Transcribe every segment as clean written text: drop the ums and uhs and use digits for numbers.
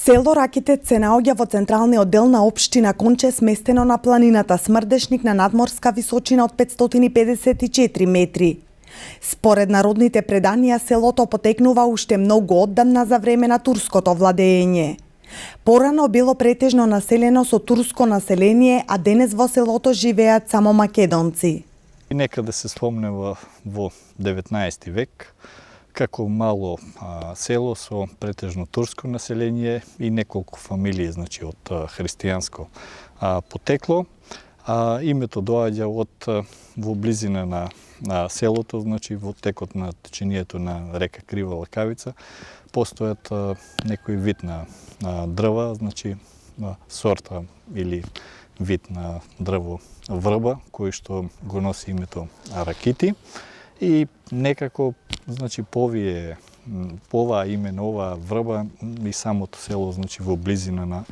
Село Ракитец се наоѓа во централниот дел на општина Конче, сместено на планината Смрдешник на надморска височина од 554 метри. Според народните преданија, селото потекнува уште многу оддамна за време на турското владење. Порано било претежно населено со турско население, а денес во селото живеат само македонци. И нека да се спомне во 19 век, како мало село со претежно турско население и неколку фамилии, значи од христијанско потекло. Името доаѓа од во близина на селото, значи во текот на течението на река Крива Лакавица, постојат некој вид на дрва, значи сорта или вид на дрво врба, кој што го носи името ракити. И некако, значи, по оваа име, оваа врба и самото село, значи, во близина на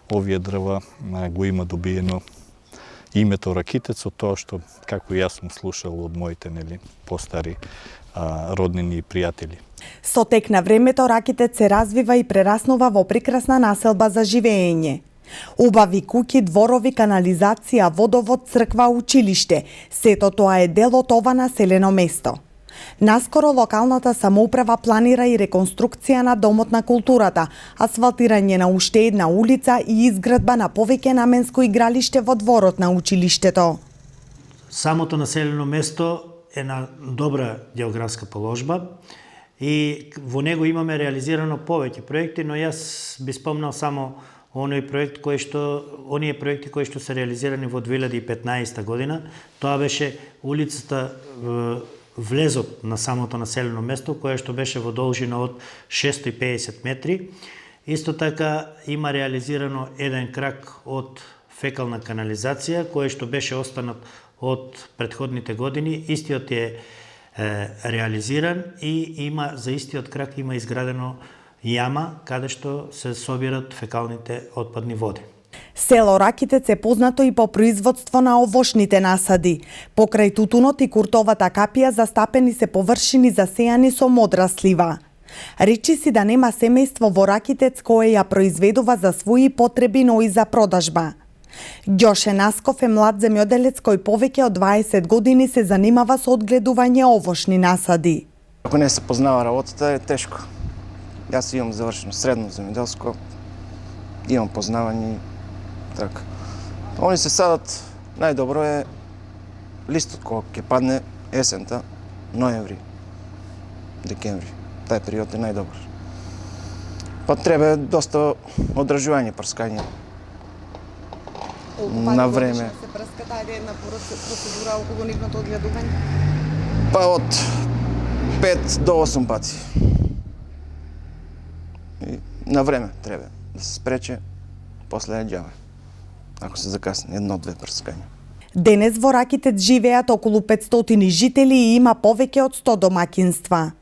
овие дрва го има добиено името Ракитец, од тоа што, како и јас сум слушал од моите постари роднини и пријатели. Со тек на времето Ракитец се развива и прераснува во прекрасна населба за живење. Убави куќи, дворови, канализација, водовод, црква, училиште. Сето тоа е дел од ова населено место. Наскоро локалната самоуправа планира и реконструкција на Домот на културата, асфалтирање на уште една улица и изградба на повеќе наменско игралиште во дворот на училиштето. Самото населено место е на добра географска положба и во него имаме реализирано повеќе проекти, но јас би спомнал само оние проекти кои што се реализирани во 2015 година. Тоа беше улицата влезот на самото населено место, кое што беше во должина од 650 метри. Исто така има реализирано еден крак од фекална канализација, кој што беше останат од претходните години. Истиот е реализиран и за истиот крак има изградено јама каде што се собират фекалните отпадни води. Село Ракитец е познато и по производство на овошните насади. Покрај тутунот и куртовата капија застапени се површини засејани со модра слива. Речи си да нема семејство во Ракитец кое ја произведува за своји потреби, но и за продажба. Ѓоше Насков е млад земјоделец кој повеќе од 20 години се занимава со одгледување овошни насади. Ако не се познава работата, е тешко. Јас имам завршено средно земјоделско, имам познавање. Така. Они се садат, најдобро е листот кога ќе падне есента, ноември, декември. Тај период е најдобар. Па треба доста одржување, прскање. На време. Се прска таа една процедура околу нивното одгледување? Па од 5 до 8 пати. И на време треба да се спрече, после е ѓаве. Ако се закасне, 1-2 прскања. Денес во Ракитец живеат околу 500 жители и има повеќе од 100 домакинства.